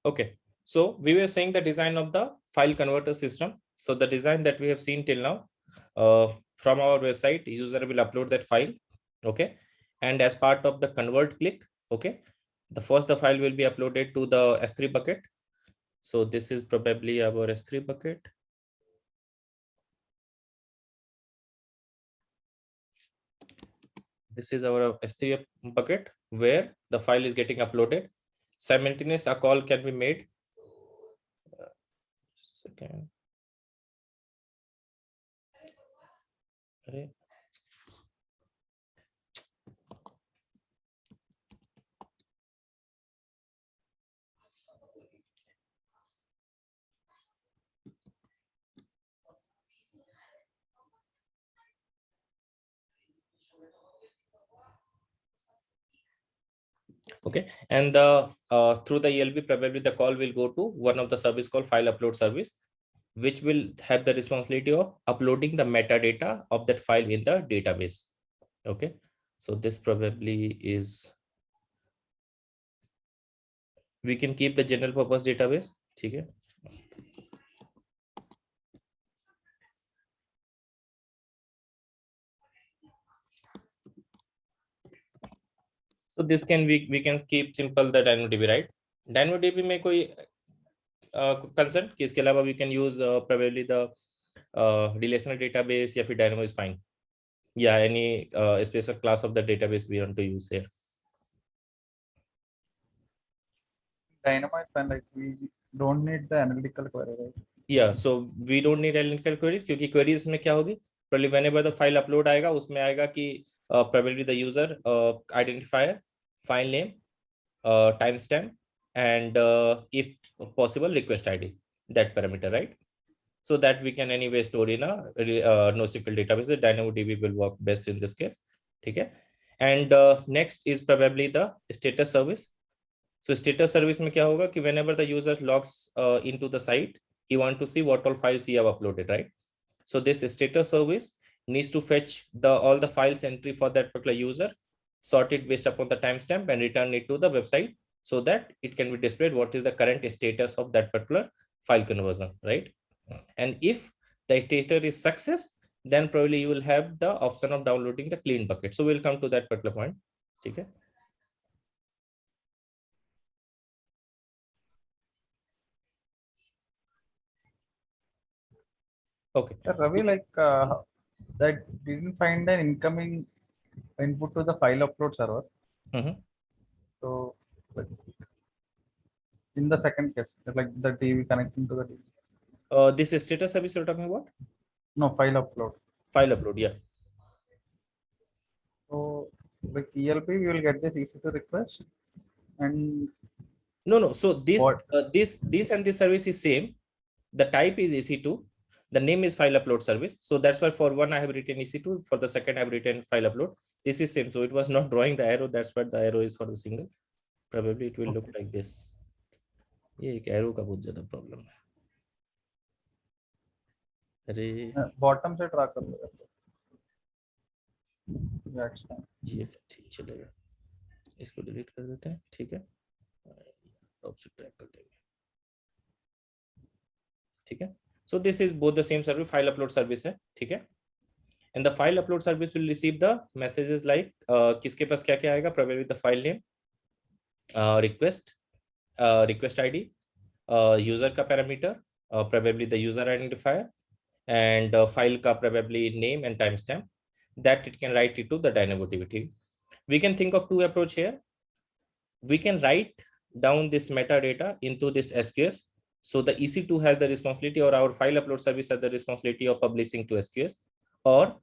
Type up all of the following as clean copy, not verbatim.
Okay, so we were saying the design of the file converter system. So the design that we have seen till now, from our website, user will upload that file. Okay, and as part of the convert click, okay, the file will be uploaded to the S3 bucket. So this is probably our S3 bucket. This is our S3 bucket where the file is getting uploaded. Simultaneous a call can be made. Second. Okay, and the through the ELB, probably the call will go to one of the service called file upload service, which will have the responsibility of uploading the metadata of that file in the database. Okay, so this probably is, we can keep the general purpose database. Okay. So this can we can keep simple the DynamoDB, right? DynamoDB में कोई concern कि इसके अलावा we can use probably the relational database या फिर Dynamo is fine. Yeah, any special class of the database we want to use here. Dynamo is fine, like we don't need the analytical query, right? Yeah, so we don't need analytical queries क्योंकि queries में क्या होगी, probably whenever the file upload आएगा उसमें आएगा कि probably the user identifier, file name, timestamp, and if possible request ID, that parameter, right? So that we can anyway store in a NoSQL database. The DynamoDB will work best in this case. Okay. And next is probably the status service. So status service में क्या होगा कि whenever the user logs into the site, he want to see what all files he have uploaded, right? So this status service needs to fetch all the files entry for that particular user, sort it based upon the timestamp, and return it to the website so that it can be displayed what is the current status of that particular file conversion, right? And if the status is success, then probably you will have the option of downloading the clean bucket. So we'll come to that particular point. Okay. Okay. Ravi, like that didn't find an incoming input to the file upload server. So like, in the second case, like the TV connecting to the TV. This is status service you're talking about? No, file upload. File upload, yeah. So like ELP, we will get this EC2 request, and no. So this and this service is same. The type is EC2. The name is file upload service. So that's why for one I have written EC2. For the second I have written file upload. This is same. So it was not drawing the arrow. That's what the arrow is for the single. Probably it will look like this. ये एक arrow का बहुत ज़्यादा problem है. अरे bottom से track कर लो. ये ठीक चलेगा. इसको डिलीट कर देते हैं. ठीक है. टॉप से ट्रैक कर देंगे. ठीक है. So this is both the same service, file upload service है. ठीक है. And the file upload service will receive the messages like किसके पास क्या क्या आएगा, probably the file name, request ID, user का parameter, probably the user identifier, and file का probably name and timestamp, that it can write it to the DynamoDB. We can think of two approach here. We can write down this metadata into this SQS. So the EC2 has the responsibility, or our file upload service has the responsibility of publishing to SQS, or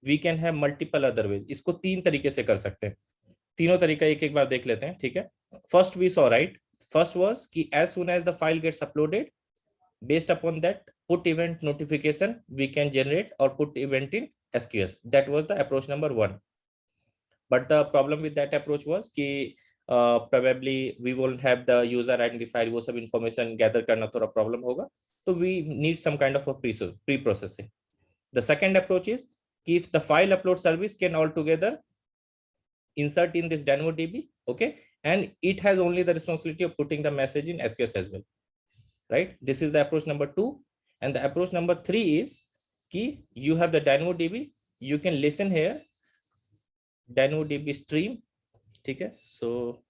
we can have multiple other ways. इसको तीन तरीके से कर सकते हैं. तीनों तरीका एक एक बार देख लेते हैं. ठीक है. First we saw, right? First was कि as soon as the file gets uploaded, based upon that put event notification we can generate or put event in SQS. That was the approach number one. But the problem with that approach was कि probably we won't have the user identifier, वो सब information gather करना थोड़ा problem होगा. So we need some kind of a pre-processing. The second approach is if the file upload service can altogether insert in this DynamoDB, okay, and it has only the responsibility of putting the message in SQS as well, right? This is the approach number 2. And the approach number 3 is कि you have the DynamoDB, you can listen here, DynamoDB stream, ठीक है? So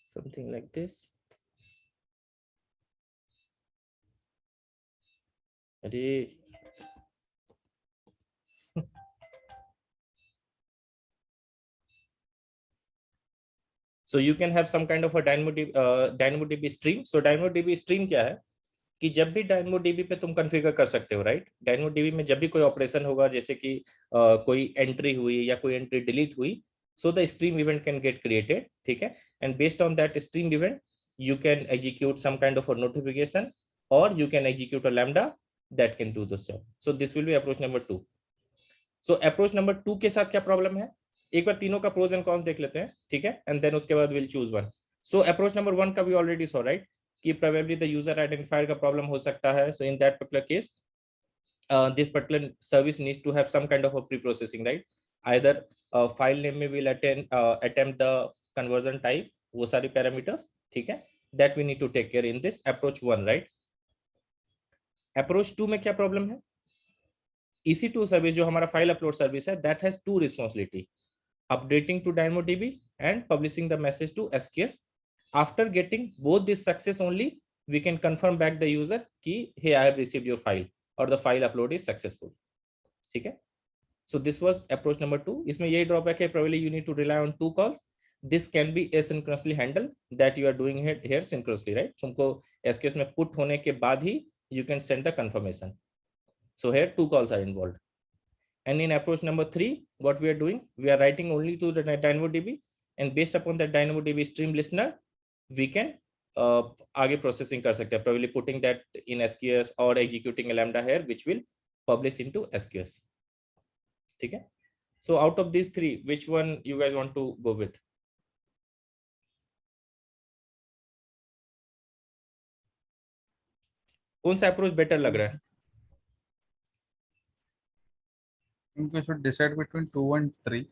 something like this. अरे so you can have some kind of a DynamoDB stream. So DynamoDB stream क्या है कि जब भी DynamoDB पे तुम कॉन्फ़िगर कर सकते हो, राइट? DynamoDB में जब भी कोई ऑपरेशन होगा, जैसे कि कोई एंट्री हुई या कोई एंट्री डिलीट हुई, so the stream event can get created, ठीक है? And based on that stream event, you can execute some kind of a notification, or you can execute a lambda that can do this job. So this will be approach number 2. So approach number 2 के साथ क्या problem है? एक बार तीनों का pros and cons देख लेते हैं, ठीक है? एंड देन उसके बाद will choose one. So approach number 1 का भी ऑलरेडी सो, राइट, कि प्रोबेबली द यूजर आइडेंटिफायर का प्रॉब्लम हो सकता है. So in that particular case this particular service needs to have some kind of a pre-processing, right? Either file name में will attempt the conversion type, वो सारी parameters, ठीक है? That we need to take care in this approach 1, right? Approach 2 में क्या problem है? EC2 service जो हमारा फाइल अपलोड सर्विस है, that has 2 responsibility: updating to DynamoDB and publishing the message to SQS. After getting both this success only, we can confirm back the user कि hey, I have received your file or the file upload is successful. ठीक है? So this was approach number 2. इसमें यही drawback है, probably you need to rely on 2 calls. This can be asynchronously handled, that you are doing it here synchronously, right? तुमको SQS में put होने के बाद ही you can send the confirmation. So here 2 calls are involved. And in approach number 3, what we are doing, we are writing only to the DynamoDB, and based upon the DynamoDB stream listener, we can आगे processing कर सकते हैं, probably putting that in SQS or executing a lambda here, which will publish into SQS. ठीक है? So out of these 3, which one you guys want to go with? कौन सा approach better लग रहा है? I think we should decide between 2 and 3.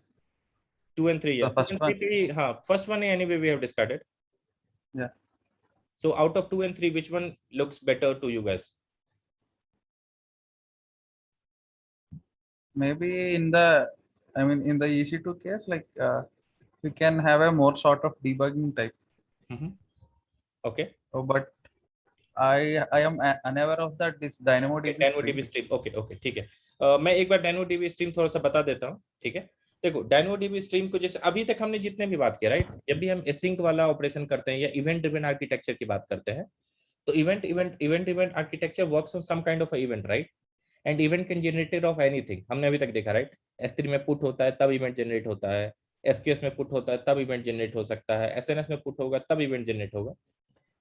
2 and 3, yeah. First one. First one anyway we have discarded. Yeah. So out of 2 and 3, which one looks better to you guys? Maybe in the EC2 case, like we can have a more sort of debugging type. Okay. Oh, but I am unaware of that this DynamoDB stream. Okay, ठीक है. मैं एक बार DynamoDB stream थोड़ा सा बता देता हूँ, ठीक है? देखो, DynamoDB stream को जैसे अभी तक हमने जितने भी बात किया, राइट, जब भी हम एसिंक वाला ऑपरेशन करते हैं या इवेंट ड्रिवन आर्किटेक्चर की बात करते हैं, तो event architecture works on some kind of event, right? And event can generated of anything. हमने अभी तक देखा, राइट? S3 में पुट होता है तब इवेंट जनरेट होता है, SQS में पुट होता है तब इवेंट जनरेट हो सकता है, SNS में पुट होगा तब इवेंट जनरेट होगा.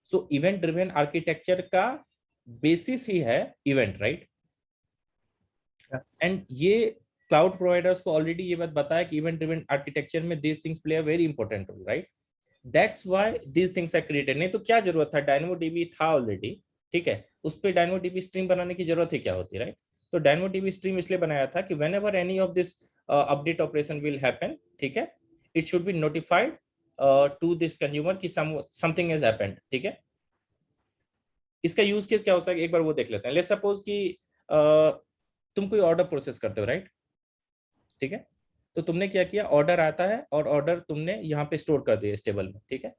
सो इवेंट ड्रिवन आर्किटेक्चर का बेसिस ही है इवेंट, राइट? एंड ये क्लाउड प्रोवाइडर्स को ऑलरेडी ये बात बताया कि इवेंट ड्रिवन आर्किटेक्चर में these things play a very important role, right? That's why these things are created. नहीं तो क्या जरूरत था? DynamoDB था ऑलरेडी, ठीक है? उस पे DynamoDB स्ट्रीम बनाने की जरूरत ही क्या होती, राइट? तो DynamoDB स्ट्रीम इसलिए बनाया था कि whenever any of this update operation will happen, ठीक है, it should be notified to this consumer कि something has happened, ठीक है? इसका यूज केस क्या हो सकता है, एक बार वो देख लेते हैं. लेट्स सपोज कि तुम कोई ऑर्डर प्रोसेस करते हो, राइट? ठीक है? तो तुमने क्या किया, ऑर्डर आता है और ऑर्डर तुमने यहाँ पे स्टोर कर दिया टेबल में, ठीक है?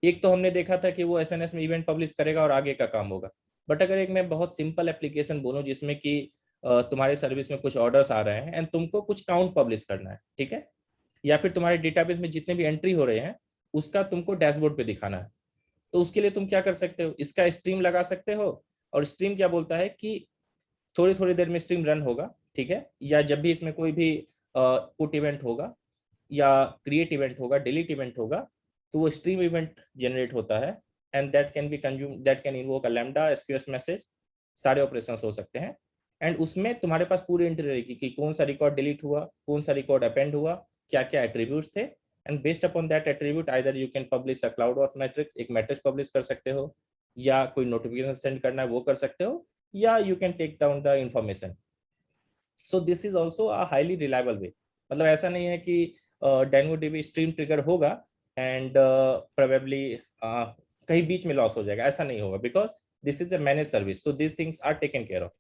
एक तो हमने देखा था कि वो SNS में इवेंट पब्लिश करेगा और आगे का काम होगा. बट अगर एक मैं बहुत सिंपल एप्लीकेशन बोलूं जिसमें कि तुम्हारे सर्विस में कुछ ऑर्डर्स आ रहे हैं एंड तुमको कुछ काउंट पब्लिश करना है, ठीक है? या फिर तुम्हारे डेटाबेस में जितने भी एंट्री हो रहे हैं उसका तुमको डैशबोर्ड पे दिखाना है, तो उसके लिए तुम क्या कर सकते हो, इसका स्ट्रीम लगा सकते हो. और स्ट्रीम क्या बोलता है कि थोड़ी देर में स्ट्रीम रन होगा, ठीक है? या जब भी इसमें कोई भी पुट इवेंट होगा या क्रिएट इवेंट होगा, डिलीट इवेंट होगा, तो वो स्ट्रीम इवेंट जनरेट होता है and that can be consume, that can invoke a lambda, SQS message, सारे ऑपरेशंस हो सकते हैं. एंड उसमें तुम्हारे पास पूरी एंट्री रहेगी कि कौन सा रिकॉर्ड डिलीट हुआ, कौन सा रिकॉर्ड अपेंड हुआ, क्या क्या एट्रीब्यूट्स थे. And based upon that attribute either you can publish a cloud और मैट्रिक्स, एक मैट्रिक्स पब्लिश कर सकते हो, या कोई नोटिफिकेशन सेंड करना है वो कर सकते हो, या you can take down the information. So this is also a highly reliable way. मतलब ऐसा नहीं है कि DynamoDB स्ट्रीम ट्रिगर होगा एंड प्रोबेबली कहीं बीच में लॉस हो जाएगा, ऐसा नहीं होगा, because this is a manage service, so this things are taken care of.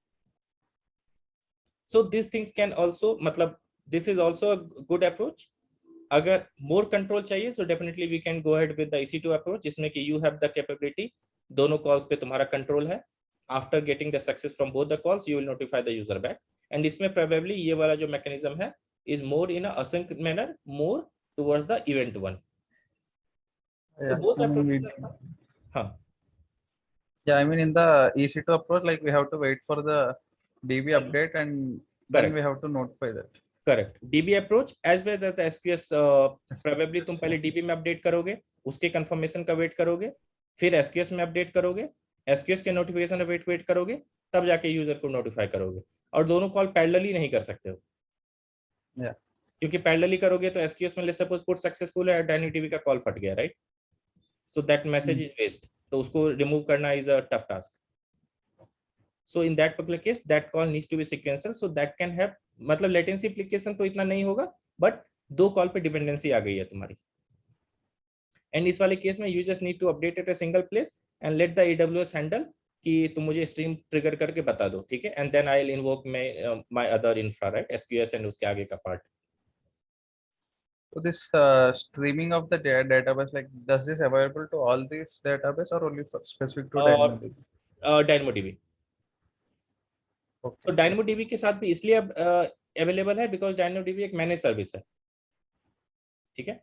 So this things can also, मतलब this is also a good approach. अगर मोर कंट्रोल चाहिए so definitely we can go ahead with the EC2 approach, जिसमें कि you have the capability, दोनों calls पे तुम्हारा control है. After getting the success from both the calls you will notify the user back. And इसमें probably ये वाला जो मैकेनिज्म है is more in a async manner, more towards the event one. So Yeah, both I mean, approaches are fine. Huh. yeah, I mean, in the EC2 approach, like we have to wait for the DB update and then Correct. we have to notify that. Correct. DB approach as well as the SQS, probably तुम पहले DB में update करोगे, उसके confirmation का wait करोगे, फिर SQS में update करोगे, SQS के नोटिफिकेशन का वेट करोगे, तब जाके यूजर को नोटिफाई करोगे. और दोनों कॉल पैरेलली नहीं कर सकते हो. Yeah. क्योंकि पैरेलली करोगे तो SQS में सपोज पुट सक्सेसफुल है, DynamoDB का कॉल फट गया, right? So that message is waste, तो उसको रिमूव करना is a tough task. So in that particular case, that call needs to be sequential, so that can have, मतलब latency implication तो इतना नहीं होगा, but दो कॉल पे डिपेंडेंसी आ गई है तुम्हारी. एंड इस वाले केस में you just need to update at a single place and let the AWS handle कि तुम मुझे स्ट्रीम ट्रिगर करके बता दो, ठीक है? And then I will invoke my other infra, right, SQS and उसके आगे का part. So this streaming of the database, like, does this available to all these database or only for specific to DynamoDB? DynamoDB. Okay. तो DynamoDB के साथ भी इसलिए available है because DynamoDB एक मैनेज सर्विस है, ठीक है?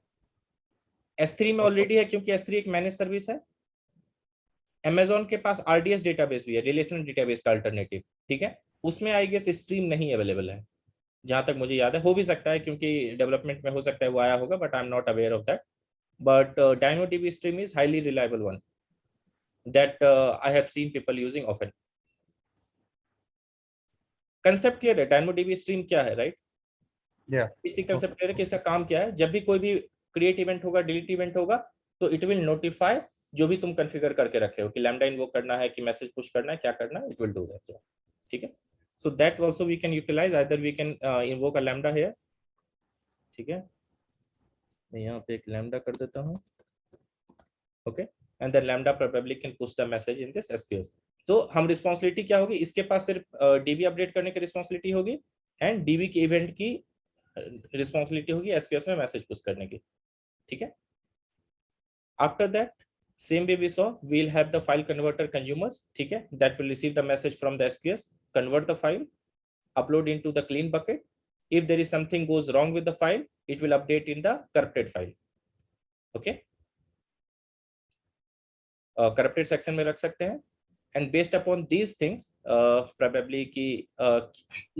S3 में ऑलरेडी है क्योंकि S3 एक मैनेज सर्विस है. Amazon के पास RDS डेटाबेस भी है, रिलेशनल डेटाबेस का अल्टरनेटिव, ठीक है? उसमें आई गेस स्ट्रीम नहीं अवेलेबल है जहां तक मुझे याद है. हो भी सकता है क्योंकि डेवलपमेंट में हो सकता है वो आया होगा, but I am not aware of that. But DynamoDB stream is highly reliable one that I have seen people using often. Concept clear है? DynamoDB stream क्या है, राइट? Yeah. इसी कंसेप्ट क्लियर है कि इसका काम क्या है. जब भी कोई भी क्रिएट इवेंट होगा, डिलीट इवेंट होगा, तो इट विल नोटिफाई जो भी तुम कॉन्फ़िगर करके रखे हो कि लैम्डा इन्वोक करना है कि मैसेज पुश करना है, क्या करना है, इट विल डू दैट. ठीक है? So that also we can utilise, either we can invoke a lambda here, ठीक है? मैं यहाँ पे एक लैम्डा कर देता हूँ, okay, and then lambda probably can push the message in this SQS. तो हम रिस्पांसिबिलिटी क्या होगी, इसके पास सिर्फ DB अपडेट करने की रिस्पांसिबिलिटी होगी एंड DB के इवेंट की रिस्पांसिबिलिटी होगी SQS में मैसेज पुश करने की, ठीक है? After that same way we saw, we'll have the file converter consumers, ठीक है, that will receive the message from the SQS, convert the file, upload into the clean bucket. If there is something goes wrong with the file, it will update in the corrupted file. Okay, corrupted section में रख सकते हैं. And based upon these things, probably कि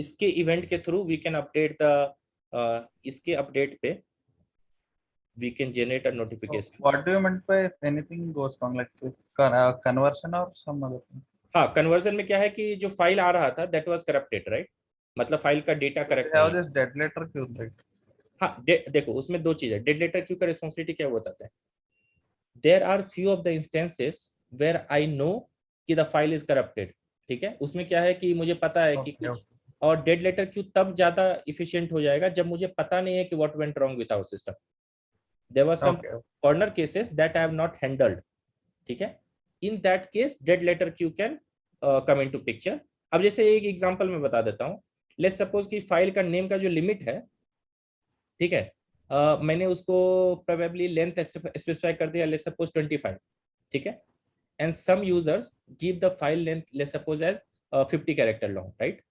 इसके event के through we can update the इसके update पे we can generate a notification. So what do you mean by if anything goes wrong, like conversion or some other thing? हाँ, conversion में क्या है कि जो फाइल आ रहा था दैट वाज करप्टेड, राइट? मतलब फाइल का डेटा करेक्ट नहीं है. Dead letter queue, right? हाँ, देखो उसमें दो चीज है. डेड लेटर क्यू का रिस्पांसिबिलिटी क्या बताता है? There are few of the instances where I know कि द फाइल इज करप्टेड, ठीक है? उसमें क्या है कि मुझे पता है कि कुछ, और डेड लेटर क्यू तब ज्यादा इफिशिएंट हो जाएगा जब मुझे पता नहीं है कि what went wrong with our system. There was some corner cases that I have not handled, ठीक है? In that case dead letter queue can come into picture. अब जैसे एक एग्जांपल मैं बता देता हूँ. लेट्स सपोज कि फाइल का नेम का जो लिमिट है, ठीक है, मैंने उसको प्रोबेबली लेंथ स्पेसिफाई कर दिया, लेट्स सपोज 25, ठीक है? And some users give the file length let's suppose as 50 character long, right?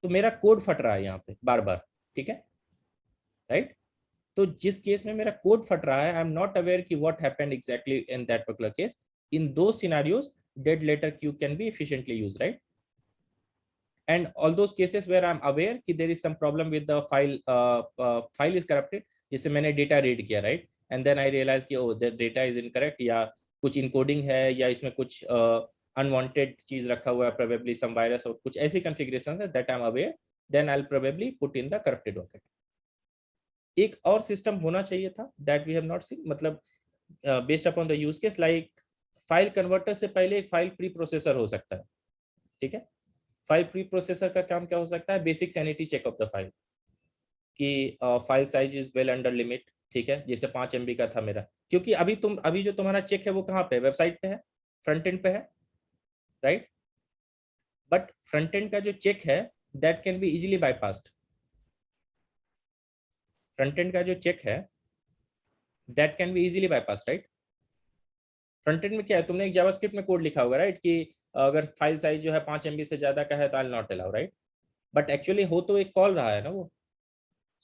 तो मेरा कोड फट रहा है यहाँ पे बार बार, ठीक है, राइट? तो जिस केस में मेरा कोड फट रहा है, आई एम नॉट अवेयर कि what happened exactly in that particular case. इन दो scenarios dead letter queue can be efficiently used, right? And all those cases where I'm aware कि there is some problem with the file, file is corrupted, जैसे मैंने data read किया, right? And then I realized कि oh the data is incorrect, या कुछ encoding है, या इसमें कुछ unwanted चीज रखा हुआ है, probably some virus और कुछ ऐसी configurations है that I'm aware, then I'll probably put in the corrupted bucket. एक और सिस्टम होना चाहिए था that we have not seen, मतलब based upon the use case, like file converter से पहले एक फाइल प्री प्रोसेसर हो सकता है, ठीक है? फाइल प्री प्रोसेसर का काम क्या हो सकता है? Basic sanity check of the file, कि file size is well under limit, ठीक है, जैसे 5 MB का था मेरा, क्योंकि अभी जो तुम्हारा चेक है वो कहाँ पे है, वेबसाइट पे है, फ्रंट एंड पे है, राइट। बट फ्रंट एंड का जो चेक है that can be easily bypassed. Front end का जो चेक है that can be easily bypassed, right. Front end में क्या है, तुमने एक जावास्क्रिप्ट में कोड लिखा होगा, राइट, कि अगर फाइल साइज जो है 5 MB से ज्यादा का है तो I will not allow, right. But actually हो तो एक कॉल रहा है ना वो।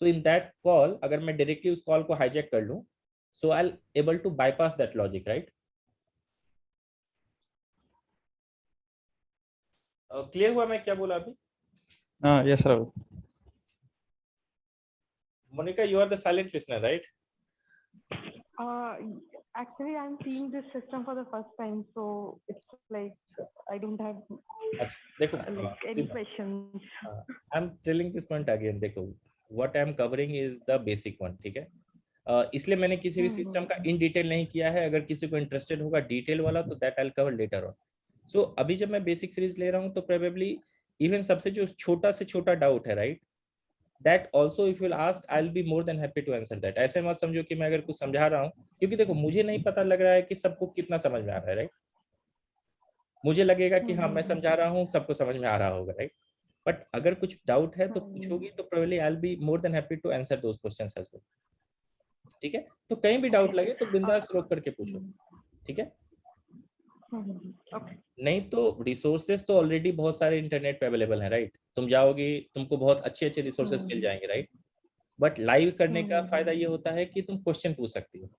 सो इन दैट कॉल अगर मैं डायरेक्टली उस कॉल को हाईजैक कर लूं, so I able to bypass that logic, right. Clear हुआ मैं क्या बोला अभी? Yes, Rahul. Monica, you are the silent listener, right? Actually, I'm seeing this system for the first time, so it's like I don't have अच्छा देखो, like any questions. I am telling this point again, देखो what I am covering is the basic one, ठीक है। इसलिए मैंने किसी भी system का इन डिटेल नहीं किया है। अगर किसी को इंटरेस्टेड होगा डिटेल वाला तो that I will cover later on. So अभी जब मैं बेसिक सीरीज ले रहा हूँ तो प्रोबेबली इवन सबसे जो छोटा से छोटा डाउट है, right, that also if you will ask I will be more than happy to answer that. ऐसे मत समझो कि मैं अगर कुछ समझा रहा हूँ, क्योंकि देखो मुझे नहीं पता लग रहा है कि सबको कितना समझ में आ रहा है, राइट। मुझे लगेगा कि हाँ मैं समझा रहा हूँ, सबको समझ में आ रहा होगा, राइट। बट अगर कुछ डाउट है तो पूछोगी तो probably I will be more than happy to answer those questions as well, ठीक है। तो कहीं भी डाउट लगे तो बिंदास रोक करके पूछो, ठीक है। नहीं तो रिसोर्सेज तो ऑलरेडी बहुत सारे इंटरनेट पे अवेलेबल हैं, राइट। तुम जाओगे तुमको बहुत अच्छे अच्छे रिसोर्सेज मिल जाएंगे, राइट। बट लाइव करने का फायदा ये होता है कि तुम क्वेश्चन पूछ सकती हो,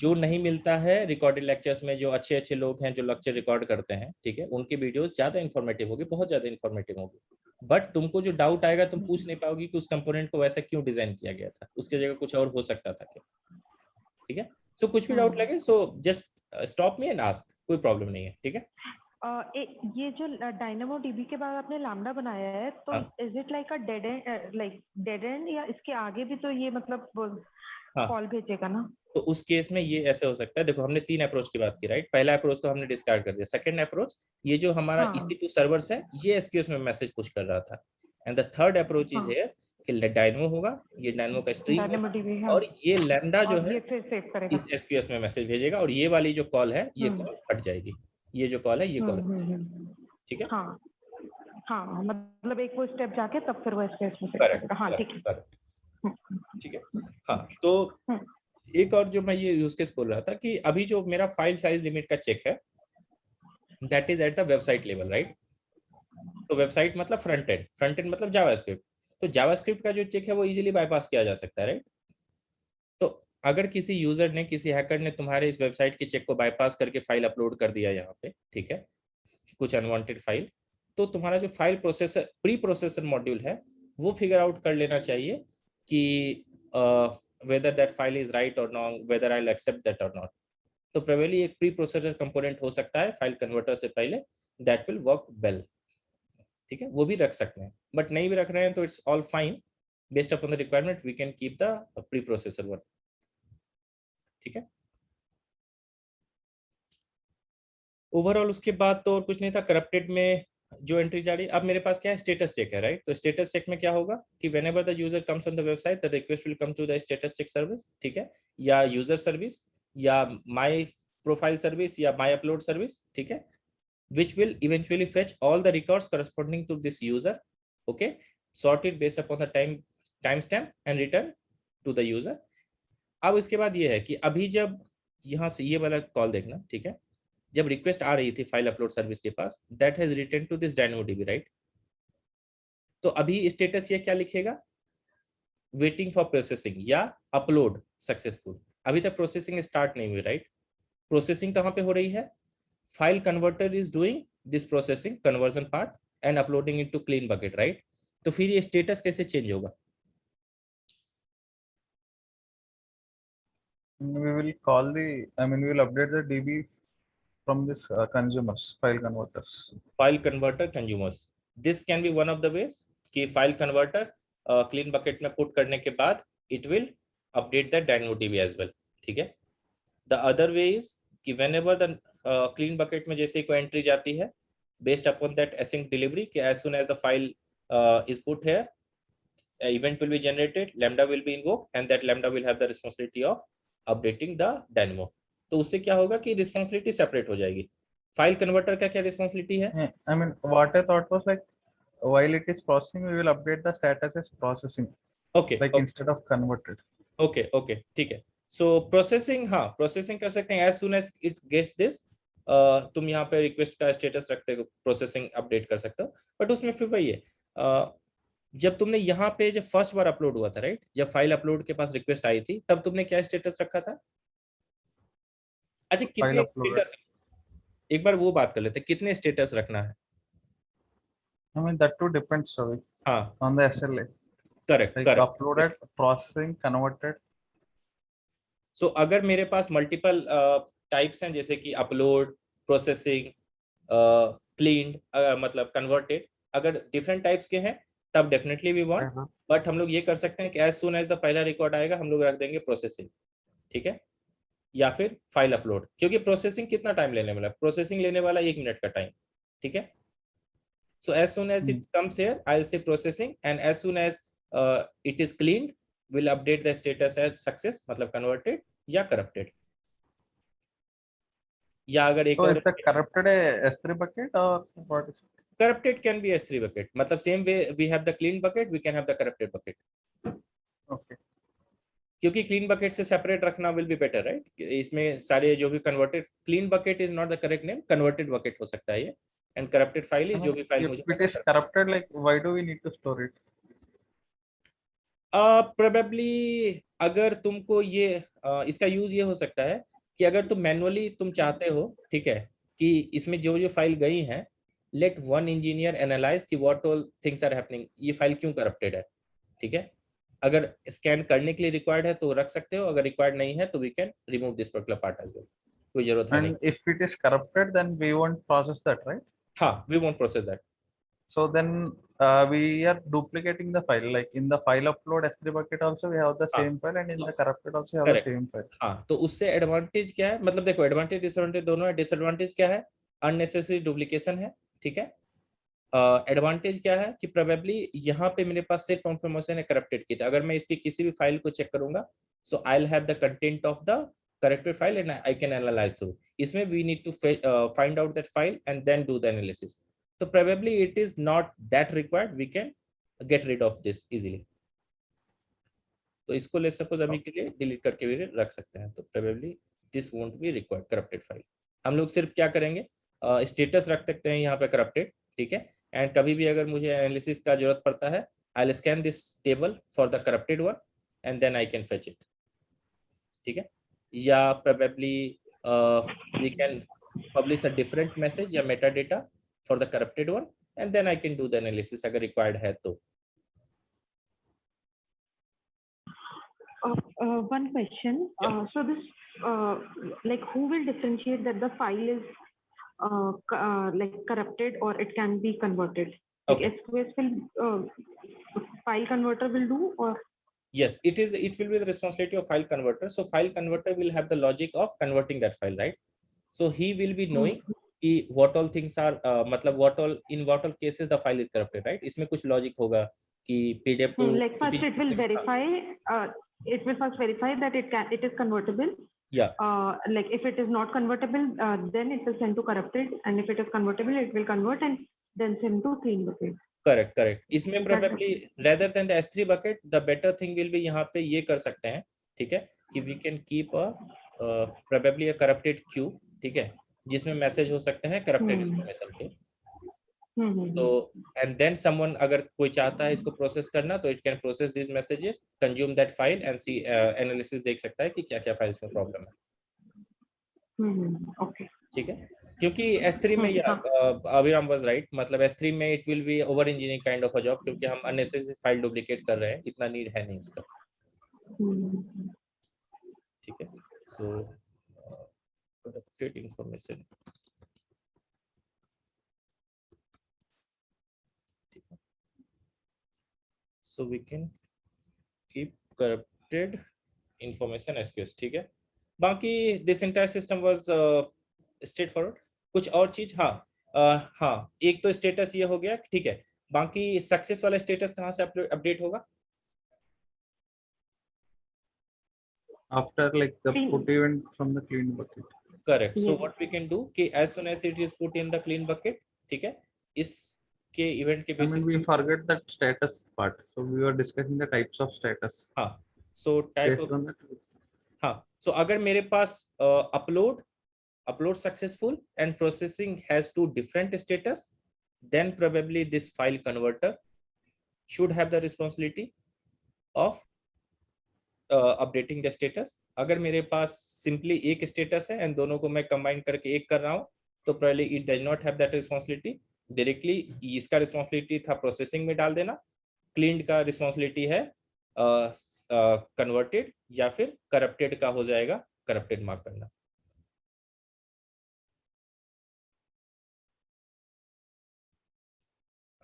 जो नहीं मिलता है रिकॉर्डेड लेक्चर्स में। जो अच्छे अच्छे लोग हैं जो लेक्चर रिकॉर्ड करते हैं, ठीक है, उनकी वीडियोस ज्यादा इन्फॉर्मेटिव होगी, बहुत ज्यादा इन्फॉर्मेटिव होगी। बट तुमको जो डाउट आएगा तुम पूछ नहीं पाओगी कि उस कंपोनेंट को वैसा क्यों डिजाइन किया गया था, उसकी जगह कुछ और हो सकता था क्या, ठीक है। सो कुछ भी डाउट लगे so just stop me and ask, कोई प्रॉब्लम नहीं है, ठीक है। ये जो डायनामो डीबी के बाद आपने लैम्डा बनाया है तो is it like a dead and या इसके आगे भी तो ये मतलब कॉल भेजेगा ना? तो उस केस में ये ऐसे हो सकता है, देखो हमने 3 अप्रोच की बात की, राइट। पहला अप्रोच तो हमने डिस्कार्ड कर दिया। सेकंड अप्रोच, ये जो हमारा EC2 सर्वर्स है ये एसक्यूएस में मैसेज पुश कर रहा था। And the third approach is here कि डायनामो होगा, ये डायनामो का स्ट्रीम है और ये लैम्डा जो है इस एसक्यूएस में मैसेज भेजेगा और ये वाली जो कॉल है ये कॉल हट जाएगी, ये जो कॉल है ये कॉल, ठीक है। हाँ मतलब एक वो स्टेप जाके तब फिर वो एसक्यूएस में करेक्ट, हाँ ठीक है, ठीक है। हाँ तो एक और जो मैं ये यूज केस बोल रहा था कि अभी जो मेरा फाइल साइज लिमिट का चेक है that is at the website level, right. तो वेबसाइट मतलब फ्रंट एंड मतलब जावास्क्रिप्ट। तो जावास्क्रिप्ट का जो चेक है वो इजीली बाईपास किया जा सकता है, राइट। तो अगर किसी यूजर ने, किसी हैकर ने तुम्हारे इस वेबसाइट के चेक को बाईपास करके फाइल अपलोड कर दिया यहाँ पे, ठीक है, कुछ अनवांटेड फाइल, तो तुम्हारा जो file processor pre processor module है वो फिगर आउट कर लेना चाहिए कि whether that file is right or wrong, whether I'll accept that or not. तो प्रोबेबली एक प्री प्रोसेसर कंपोनेंट हो सकता है फाइल कन्वर्टर से पहले, दैट विल वर्क वेल, ठीक है, वो भी रख सकते हैं। बट नहीं भी रख रहे हैं तो it's all fine, based upon the requirement we can keep the preprocessor one, ठीक है। ओवरऑल उसके बाद तो और कुछ नहीं था। करप्टेड में जो एंट्री जा रही है, अब मेरे पास क्या है, स्टेटस चेक है, राइट। तो स्टेटस चेक में क्या होगा कि whenever the user comes on the website the request will come to the status check service, ठीक है, या यूजर सर्विस या माय प्रोफाइल सर्विस या माय अपलोड सर्विस, ठीक है, which will eventually fetch all the records corresponding to this user, okay, sorted based upon the timestamp and return to the user. अब इसके बाद ये है कि अभी जब यहाँ से ये वाला कॉल देखना, ठीक है, जब रिक्वेस्ट आ रही थी फाइल अपलोड सर्विस के पास, that has return to this DynamoDB, right. तो अभी स्टेटस ये क्या लिखेगा, वेटिंग फॉर प्रोसेसिंग या अपलोड सक्सेसफुल। अभी तक प्रोसेसिंग स्टार्ट नहीं हुई, राइट। प्रोसेसिंग कहाँ पे हो रही है, file converter is doing this processing conversion part and uploading into clean bucket, right. तो फिर ये स्टेटस कैसे चेंज होगा? We will call we will update the DB from this consumers file converters. File converter consumers, this can be one of the ways कि file converter clean bucket में put करने के बाद it will update that DynamoDB as well, ठीक है। The other way is कि whenever the clean bucket में जैसे कोई एंट्री जाती है based upon that async delivery कि as soon as the file is put here event will be generated, lambda will be invoked, and that lambda will have the responsibility of updating the dynamo. तो उससे क्या होगा कि responsibility separate हो जाएगी. File converter का क्या responsibility है? I mean, what I thought was like, while it is processing, we will update the status as processing. Okay. Like okay. instead of converted. Okay. Okay. ठीक है. So processing, हाँ processing कर सकते हैं. As soon as it gets this, तुम यहाँ पे request का स्टेटस रखते हो, प्रोसेसिंग अपडेट कर सकते हो. बट उसमें फिर वही है, जब तुमने यहाँ पे जब फर्स्ट बार अपलोड हुआ था, राइट, जब फाइल अपलोड के पास रिक्वेस्ट आई थी, तब तुमने क्या स्टेटस रखा था? अच्छा, कितने स्टेटस, एक बार वो बात कर लेते, कितने स्टेटस रखना है? I mean, that too depends, sorry, हाँ, on the SLA. Correct Like correct. uploaded, processing, converted. सो अगर मेरे पास मल्टीपल टाइप्स हैं, जैसे कि अपलोड, प्रोसेसिंग, क्लीन्ड, मतलब कन्वर्टेड, अगर डिफरेंट टाइप्स के हैं तब डेफिनेटली वी वांट. बट हम लोग ये कर सकते हैं कि एज सून एज द पहला रिकॉर्ड आएगा हम लोग रख देंगे प्रोसेसिंग, ठीक है, या फिर फाइल अपलोड, क्योंकि प्रोसेसिंग कितना टाइम लेने वाला है? प्रोसेसिंग लेने वाला 1 मिनट का टाइम, ठीक है. So as soon as it comes here I will say processing, and as soon as it is cleaned will update the status as success, मतलब converted या corrupted. या अगर एक और corrupted S3 bucket or what is it? Corrupted can be S3 bucket, मतलब same way we have the clean bucket, we can have the corrupted bucket. Okay. क्योंकि clean bucket से separate रखना will be better, right? इसमें सारे जो भी converted, clean bucket is not the correct name, converted bucket हो सकता है ये, and corrupted file is जो भी file मुझे it is corrupted, like why do we need to store it? Probably अगर तुमको ये इसका यूज ये हो सकता है कि अगर तुम मैनुअली तुम चाहते हो, ठीक है, कि इसमें जो जो फाइल गई हैं, लेट वन इंजीनियर एनालाइज कि what all things are happening, ये फाइल क्यों करप्टेड है, ठीक है. अगर स्कैन करने के लिए रिक्वायर्ड है तो रख सकते हो, अगर रिक्वायर्ड नहीं है तो we can remove this particular part as well, कोई जरूरत है नहीं. If it is corrupted then we won't process that, right? हाँ, we won't process that. So then we are duplicating the file. Like in the file upload S3 bucket also we have the same file, and in the corrupted also we have the same file. हाँ, तो उससे advantage क्या है? मतलब देखो, advantage disadvantage दोनों है. Disadvantage क्या है? अननेसेसरी डुप्लीकेशन है, ठीक है. एडवांटेज क्या है कि प्रोबेबली यहाँ पे मेरे पास सिर्फ इंफॉर्मेशन है करप्टेड की, अगर मैं इसकी किसी भी फाइल को चेक करूंगा, so I will have the content of the corrected file and I can analyze through. इसमें we need to find out that file and then do the analysis. So probably it is not that required. We can get rid of this easily. तो इसको ले suppose अभी के लिए delete करके भी रख सकते हैं. तो probably this won't be required corrupted file. हम लोग सिर्फ क्या करेंगे, स्टेटस रख सकते हैं यहाँ पे corrupted, ठीक है. एंड कभी भी अगर मुझे एनालिसिस का जरूरत पड़ता है, I'll scan this table for the corrupted one and then I can fetch it, ठीक है. या probably we can publish a different message या metadata for the corrupted one and then I can do the analysis अगर required है तो. One question. Yeah. So this, like, who will differentiate that the file is like corrupted or it can be converted? Like Okay. SQS will file converter will do, or? Yes, it will be the responsibility of file converter. So file converter will have the logic of converting that file, right? So he will be knowing what all things are, मतलब in what all cases the file is corrupted, right? इसमें कुछ logic होगा कि PDF to like first it will verify, it will first verify that it is convertible. Yeah. Like if it is not convertible, then it will send to corrupted, and if it is convertible, it will convert and then send to clean bucket. Correct. इसमें probably rather than the S3 bucket, the better thing will be यहाँ पे ये कर सकते हैं, ठीक है, कि we can keep a probably a corrupted queue, ठीक है, जिसमें मैसेज हो सकते हैं corrupted information के. तो and then someone अगर कोई चाहता है इसको प्रोसेस करना, तो it can process these messages, consume that file and see analysis देख सकता है कि क्या क्या फाइल्स में प्रॉब्लम है. Okay. ठीक है, क्योंकि S3 में या अभिराम वाज राइट, मतलब S3 में it will be over engineering kind of a job, क्योंकि हम अननेसेसरी फाइल डुप्लीकेट कर रहे हैं, इतना नीड है नहीं उसका. ठीक है. सो corrupted information, so we can keep corrupted information SQS, ठीक है. बाकी this entire system was straight forward. कुछ और चीज, हाँ एक तो स्टेटस ये हो गया, ठीक है. बाकी सक्सेस वाला स्टेटस कहाँ से अपडेट होगा? after like the put event from the clean bucket. Correct. So what we can do कि as soon as it is put in the clean bucket, ठीक है, इसके event के basis. I mean, we forget that status part. So we were discussing the types of status. हाँ. So type of. हाँ. So अगर मेरे पास upload successful and processing has two different status, then probably this file converter should have the responsibility of updating the status. अगर मेरे पास simply एक status है and दोनों को मैं कंबाइन करके एक कर रहा हूं तो probably it does not have that responsibility. Directly इसका रिस्पॉन्सिबिलिटी था प्रोसेसिंग में डाल देना, क्लीन्ड का रिस्पॉन्सिबिलिटी है कन्वर्टेड या फिर करप्टेड का हो जाएगा करप्टेड मार्क करना.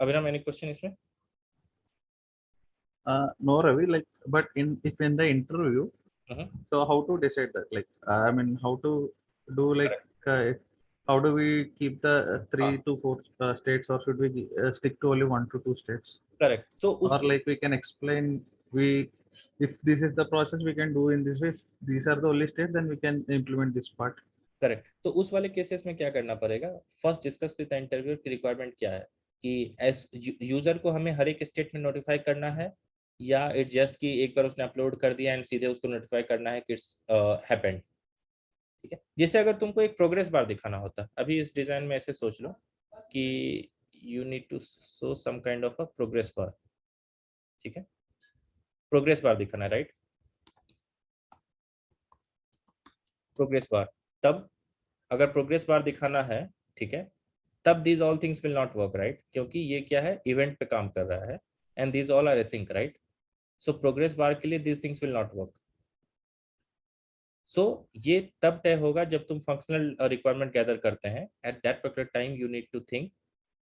अभिराम एनी क्वेश्चन इसमें? No, Ravi, like, but if in the interview, so how to decide that? Like, I mean, how to do like, how do we keep the 3 to 4 states, or should we stick to only 1 to 2 states? Correct. So, or like we can explain, if this is the process we can do in this way, these are the only states, then we can implement this part. Correct. तो उस वाले cases में क्या करना पड़ेगा? First discuss with the interviewer की requirement क्या है कि एज यूजर को हमें हर एक स्टेट में नोटिफाई करना है या इट्स जस्ट कि एक बार उसने अपलोड कर दिया एंड सीधे उसको नोटिफाई करना है कि इट्स हैपेंड. ठीक है. जैसे अगर तुमको एक प्रोग्रेस बार दिखाना होता, अभी इस डिजाइन में ऐसे सोच लो कि you need to show some kind of a progress bar. ठीक है, प्रोग्रेस बार दिखाना, राइट? Progress bar. तब अगर प्रोग्रेस बार दिखाना है, ठीक है, तब these all things will not work, right? क्योंकि ये क्या है, इवेंट पे काम कर रहा है and these all are async, right? So progress bar के लिए these things will not work. So ये तब तय होगा जब तुम फंक्शनल रिक्वायरमेंट गैदर करते हैं. At that particular time you need to think,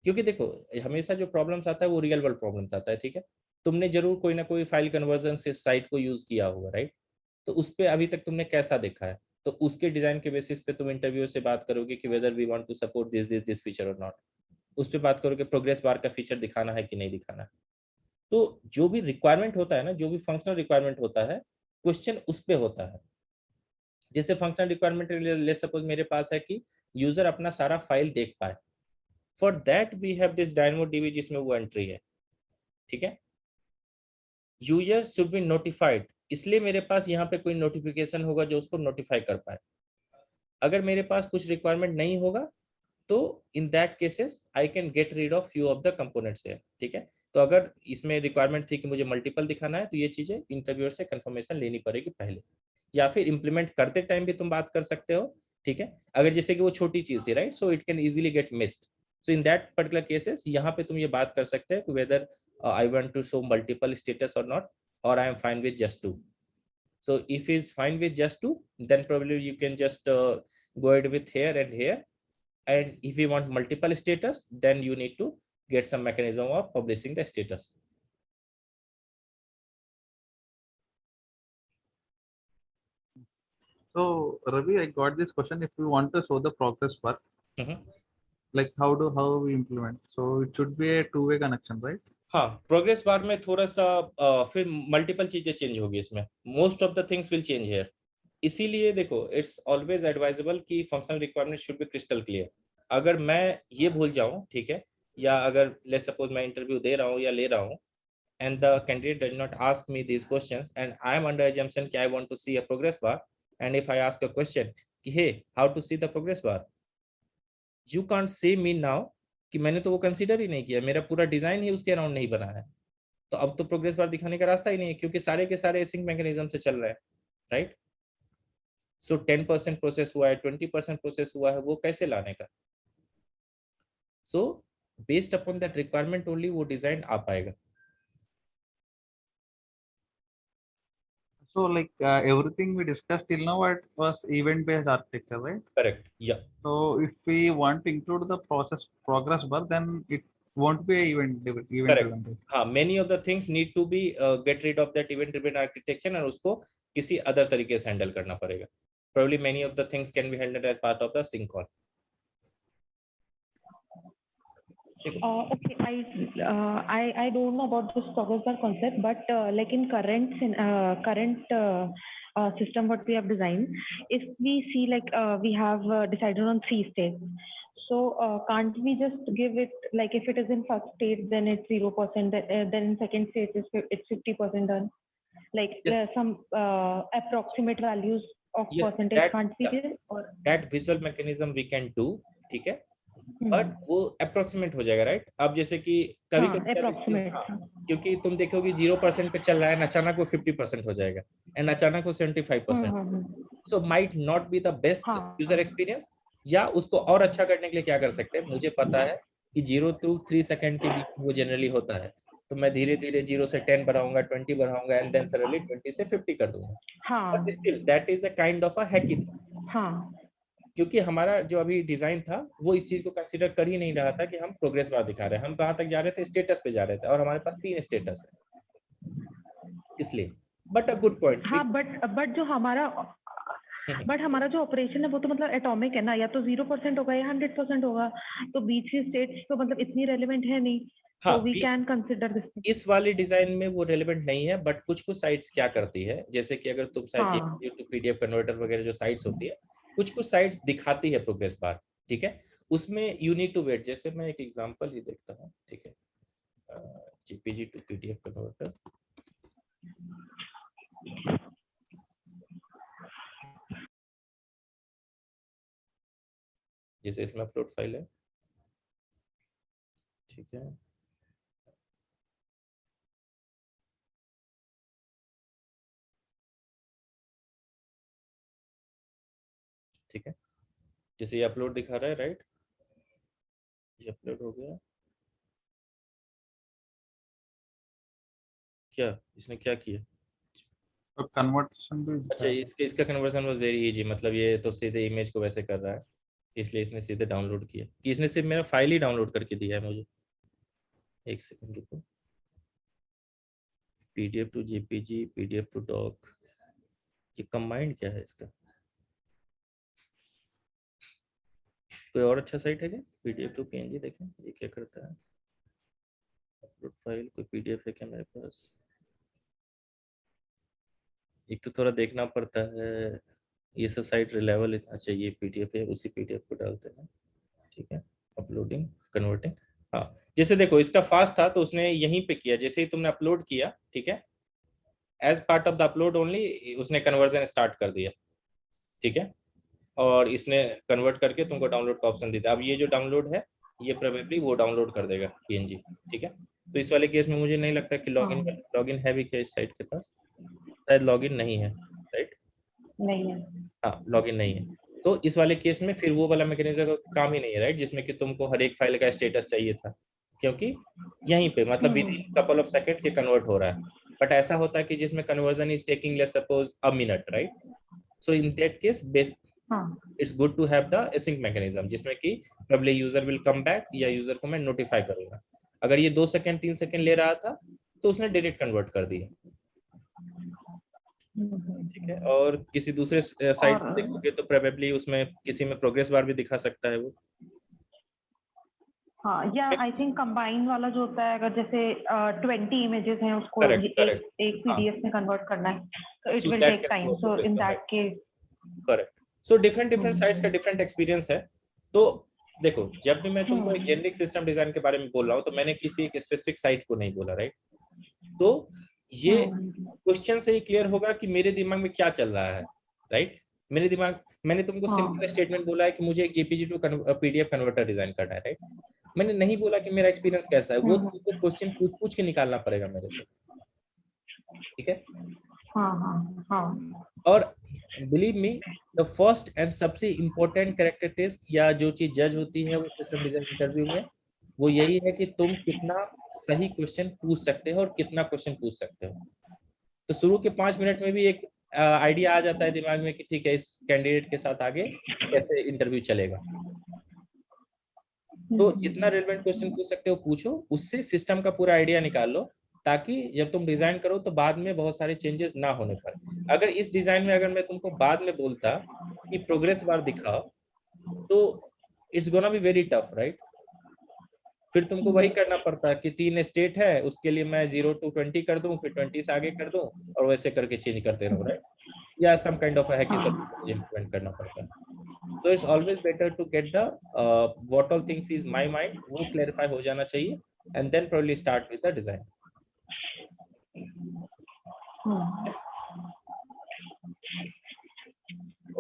क्योंकि देखो हमेशा जो प्रॉब्लम्स आता है वो रियल वर्ल्ड प्रॉब्लम्स आता है. ठीक है, तुमने जरूर कोई ना कोई फाइल कन्वर्जन से साइट को यूज किया होगा, राइट? तो उस पर अभी तक तुमने कैसा देखा है, तो उसके डिजाइन के बेसिस पे तुम इंटरव्यू से बात करोगे कि whether we want to support this feature और नॉट. उस पर बात करोगे प्रोग्रेस बार का फीचर दिखाना है कि नहीं दिखाना है. तो जो भी रिक्वायरमेंट होता है ना, जो भी फंक्शनल रिक्वायरमेंट होता है, क्वेश्चन उस पे होता है. जैसे फंक्शनल रिक्वायरमेंट ले सपोज मेरे पास है कि यूजर अपना सारा फाइल देख पाए. For that we have this DynamoDB जिसमें वो एंट्री है. ठीक है, यूजर शुड बी नोटिफाइड, इसलिए मेरे पास यहाँ पे कोई नोटिफिकेशन होगा जो उसको नोटिफाई कर पाए. अगर मेरे पास कुछ रिक्वायरमेंट नहीं होगा तो in that cases I can get rid of few of the components here. ठीक है, तो अगर इसमें रिक्वायरमेंट थी कि मुझे मल्टीपल दिखाना है तो ये चीजें इंटरव्यूअर से कंफर्मेशन लेनी पड़ेगी पहले, या फिर इंप्लीमेंट करते टाइम भी तुम बात कर सकते हो. ठीक है, अगर जैसे कि वो छोटी चीज थी, right, so it can easily get missed. So in that particular cases यहाँ पे तुम ये बात कर सकते हैं कि weather I want to show multiple status or not, or I am fine with just 2. So if is fine with just 2, then probably you can just go ahead with here and here. And if you want multiple status, then you need to get some mechanism of publishing the status. So Ravi, I got this question. If we want to show the progress bar, like how we implement? So it should be a two-way connection, right? हाँ, progress bar में थोड़ा सा फिर multiple चीजें change होगी इसमें. Most of the things will change here. इसीलिए देखो इट्स ऑलवेज एडवाइजेबल कि functional requirement should be crystal clear. अगर मैं ये भूल जाऊं, ठीक है, या अगर लेट्स सपोज मैं इंटरव्यू दे रहा हूं या ले रहा हूं and the candidate does not ask me this questions and I am under assumption कि I want to see a progress bar, and if I ask a question कि hey how to see the progress bar, you can't say me now कि मैंने तो वो consider ही नहीं किया, मेरा पूरा डिजाइन ही उसके अराउंड नहीं बना है, तो अब तो प्रोग्रेस बार दिखाने का रास्ता ही नहीं है क्योंकि सारे के सारे एसिंक मैकेनिज्म से चल रहे हैं, राइट? सो 10% प्रोसेस हुआ है, 20% प्रोसेस हुआ है, वो कैसे लाने का? So based upon that requirement only वो डिजाइन आ पाएगा. So like everything we discussed till now, it was event-based architecture, right? Correct. Yeah. So if we want to include the progress bar, then it won't be a event driven. हाँ, many of the things need to be get rid of that event driven architecture और उसको किसी other तरीके से handle करना पड़ेगा. Probably many of the things can be handled as part of the sync call. Okay, I don't know about this progress bar concept, but like in current system what we have designed, if we see like we have decided on 3 states, so can't we just give it like if it is in first state then it's 0%, then in second state it's 50% done, like Yes. some approximate values of Yes, percentage can't be there or that visual mechanism we can do, ठीक है, but वो approximate हो जाएगा, right? अब जैसे कि कभी हाँ कभी क्या देखते हो, approximate हाँ, क्योंकि तुम देखोगे 0% पे चल रहा है, अचानक वो 50% हो जाएगा, एंड अचानक वो 75%, so might not be the best user experience. या उसको और अच्छा करने के लिए क्या कर सकते हैं, मुझे पता है कि 0 to 3 सेकंड के बीच वो जनरली होता है, तो मैं धीरे धीरे 0 से 10 बढ़ाऊंगा, 20 बढ़ाऊंगा, एंड देन सडनली 20 से 50 कर दूंगा, but still that is a kind of अ हैकी, क्योंकि हमारा जो अभी डिजाइन था वो इस चीज को कंसीडर कर ही नहीं रहा था कि हम प्रोग्रेस बार दिखा रहे हैं, हम कहाँ तक जा रहे थे, स्टेटस पे जा रहे थे, और हमारे पास 3 स्टेटस है, इसलिए। But a good point. हाँ, बट जो हमारा जो ऑपरेशन है वो तो मतलब एटॉमिक है ना, या तो 0% होगा या 100% होगा, तो बीच की स्टेट्स तो मतलब इतनी रेलेवेंट है नहीं, हाँ, तो वी कैन कंसिडर दिस। इस वाले डिजाइन में वो रेलेवेंट नहीं है, बट कुछ कुछ साइट्स क्या करती है, जैसे कि अगर तुम शायद जेपीजी टू पीडीएफ कन्वर्टर वगैरह जो साइट्स होती है, कुछ कुछ साइट्स दिखाती है प्रोग्रेस बार, ठीक है, उसमें यू नीड टू वेट। जैसे मैं एक एग्जांपल ही देखता हूँ, ठीक है, जेपीजी टू पीडीएफ कन्वर्टर, जैसे इसमें अपलोड फाइल है, ठीक है, ठीक है, जैसे ये अपलोड दिखा रहा है, राइट, ये अपलोड हो गया, क्या इसने क्या किया, तो कन्वर्शन भी अच्छा इसका कन्वर्जन वाज वेरी इजी, मतलब ये तो सीधे इमेज को वैसे कर रहा है, इसलिए इसने सीधे डाउनलोड किया, कि इसने सिर्फ मेरा फाइल ही डाउनलोड करके दिया है मुझे। एक सेकंड रुको, PDF to JPG, PDF to doc, ये कंबाइंड क्या है इसका, कोई और अच्छा साइट है क्या? पीडीएफ टू पीएनजी देखें ये क्या करता है, अपलोड फाइल, कोई पीडीएफ है क्या मेरे पास? एक तो थोड़ा देखना पड़ता है, ये सब साइट रिलायबल इतना चाहिए, पीडीएफ है, उसी पीडीएफ को डालते हैं, ठीक है, अपलोडिंग कन्वर्टिंग। हाँ, जैसे देखो इसका फास्ट था तो उसने यहीं पे किया, जैसे ही तुमने अपलोड किया, ठीक है, as part of the upload only उसने कन्वर्जन स्टार्ट कर दिया, ठीक है, और इसने कन्वर्ट करके तुमको डाउनलोड का ऑप्शन देता है। अब ये जो डाउनलोड है ये प्रोबेबली वो डाउनलोड कर देगा पीएनजी, ठीक है। तो इस वाले केस में मुझे नहीं लगता कि लॉगिन है भी क्या इस साइट के पास, शायद लॉगिन नहीं है, राइट, नहीं है, हाँ लॉगिन नहीं है, तो इस वाले केस में फिर वो वाला मैकेनिज्म का काम ही नहीं है, राइट, जिसमें कि तुमको हर एक फाइल का स्टेटस चाहिए था, क्योंकि यहीं पे मतलब within couple of seconds ये कन्वर्ट हो रहा है, बट ऐसा होता है कि जिसमें conversion is taking let's suppose a minute, right, so in that case it's good to have the async mechanism, जिसमें कि probably user will come back या यूजर को मैं नोटिफाई करूंगा। अगर ये 2 सेकंड 3 सेकंड ले रहा था तो उसने डायरेक्ट कन्वर्ट कर दिया, ठीक है। और किसी दूसरे साइट पे देखोगे तो प्रोबेबली उसमें किसी में प्रोग्रेस बार भी दिखा सकता है वो। हाँ, या आई थिंक कंबाइन वाला जो होता है, अगर जैसे 20 इमेजेस हैं उसको करेक्ट करेक्ट, एक पीडीएफ में कन्वर्ट करना है, तो it so will that take can time, show so in progress, that case correct. So different different sites का डिफरेंट एक्सपीरियंस है। तो देखो जब भी मैं तुमको एक जेनरिक सिस्टम डिजाइन के बारे में बोल रहा हूँ तो मैंने किसी एक स्पेसिफिक साइट को नहीं बोला, राइट। तो ये क्वेश्चन से ही क्लियर होगा कि मेरे दिमाग में क्या चल रहा है, राइट। मेरे दिमाग, मैंने तुमको सिंपल स्टेटमेंट बोला है कि मुझे एक JPG to PDF converter design करना है, राइट। मैंने नहीं बोला कि मेरा एक्सपीरियंस कैसा है, वो तुमको क्वेश्चन पूछ पूछ के निकालना पड़ेगा मेरे से, ठीक है। और believe me, the first and सबसे इम्पोर्टेंट कैरेक्टरिस्टिक्स या जो चीज जज होती है वो सिस्टम डिजाइन इंटरव्यू में, वो यही है कि तुम कितना सही क्वेश्चन पूछ सकते हो और कितना क्वेश्चन पूछ सकते हो। तो शुरू के 5 मिनट में भी एक आइडिया आ जाता है दिमाग में कि ठीक है इस कैंडिडेट के साथ आगे कैसे इंटरव्यू चलेगा। तो जितना रेलेवेंट क्वेश्चन पूछ सकते हो पूछो, उससे सिस्टम का पूरा आइडिया निकाल लो, ताकि जब तुम डिजाइन करो तो बाद में बहुत सारे चेंजेस ना होने पर। अगर इस डिजाइन में अगर मैं तुमको बाद में बोलता कि प्रोग्रेस बार दिखाओ तो it's gonna be very tough, right. फिर तुमको वही करना पड़ता है कि 3 स्टेट है, उसके लिए मैं 0 to 20 कर दूं, फिर 20 से आगे कर दूं, और वैसे करके चेंज करते रहो, राइट? या सम काइंड ऑफ है कि सब इम्प्लीमेंट करना पड़ता है. So it's always better to get the what all things is my mind, वो clarify हो जाना चाहिए, and then probably start with the design.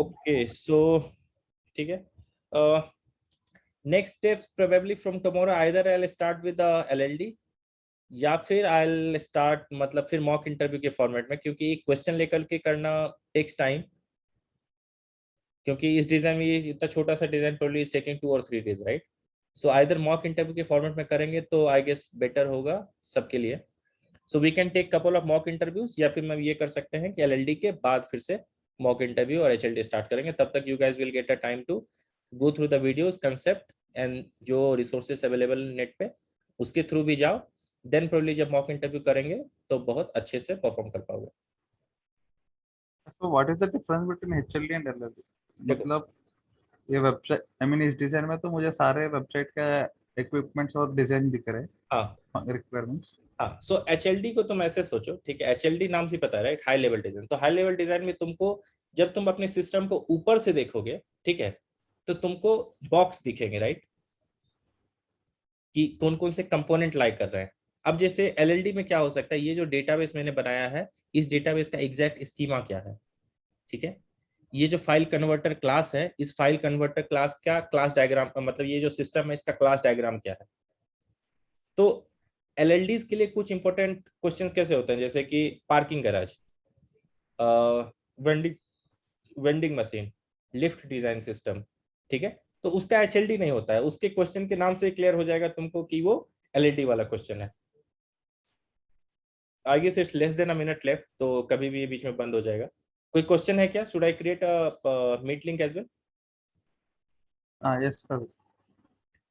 Okay, so ठीक है. Next steps probably from tomorrow, either I'll start with the LLD या फिर I'll start मतलब फिर मॉक इंटरव्यू के फॉर्मेट में, क्योंकि एक क्वेश्चन लेकर के करना टेक्स टाइम, क्योंकि इस डिजाइन में ये इतना छोटा सा design probably is taking 2 or 3 days, right? So either mock interview के फॉर्मेट में करेंगे तो आई गेस बेटर होगा सबके लिए. So we can take couple of mock interviews, या फिर हम ये कर सकते हैं कि एलएलडी के बाद फिर से मॉक इंटरव्यू और एचएलडी स्टार्ट करेंगे. तब तक you guys will get a time to go through the videos, concept and जो रिसोर्सेस अवेलेबल नेट पे उसके थ्रू भी जाओ. देन प्रोबब्ली जब मॉक इंटरव्यू करेंगे तो बहुत अच्छे से परफॉर्म कर पाओगे. So what is the difference between HLD and LLD? देखो, मतलब ये वेबसाइट, आई मीन इस डिजाइन में तो मुझे सारे वेबसाइट का इक्विपमेंट्स और डिजाइन दिख रहे हाँ हैं, रिक्वायरमेंट्स. हाँ. सो एचएलडी को तुम ऐसे सोचो, ठीक है? एचएलडी नाम से पता है, राइट? High level design. तो हाई लेवल डिजाइन में तुमको जब तुम अपने सिस्टम को ऊपर से देखोगे, ठीक है, तो तुमको बॉक्स दिखेंगे, राइट? कि कौन कौन से कंपोनेंट लाइक कर रहे हैं. अब जैसे एलएलडी में क्या हो सकता है, ये जो डेटाबेस मैंने बनाया है, इस डेटाबेस का एग्जैक्ट स्कीमा क्या है, ठीक है? ये जो फाइल कन्वर्टर क्लास है, इस फाइल कन्वर्टर क्लास का क्लास डायग्राम, मतलब ये जो सिस्टम है इसका क्लास डायग्राम क्या है. तो एलएलडीज के लिए कुछ इंपॉर्टेंट क्वेश्चंस कैसे होते हैं, जैसे कि parking garage, vending vending machine, lift design system, ठीक है? तो उसका एचएलडी नहीं होता है. उसके क्वेश्चन के नाम से क्लियर हो जाएगा तुमको कि वो एलएलडी वाला क्वेश्चन है. I guess it's less than a minute left, तो कभी भी ये बीच में बंद हो जाएगा. कोई क्वेश्चन है क्या? Should I create a meet link as well? हाँ yes sir.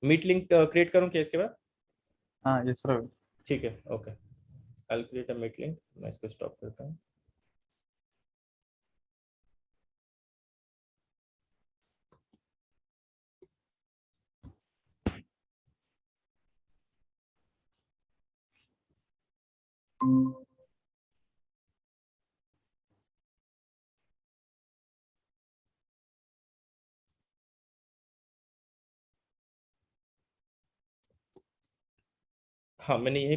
Meet link create करूं क्या इसके बाद? हाँ यस सर. ठीक है, okay. I will create a meet link. मैं इसको स्टॉप करता हूँ. हाँ, मैंने यही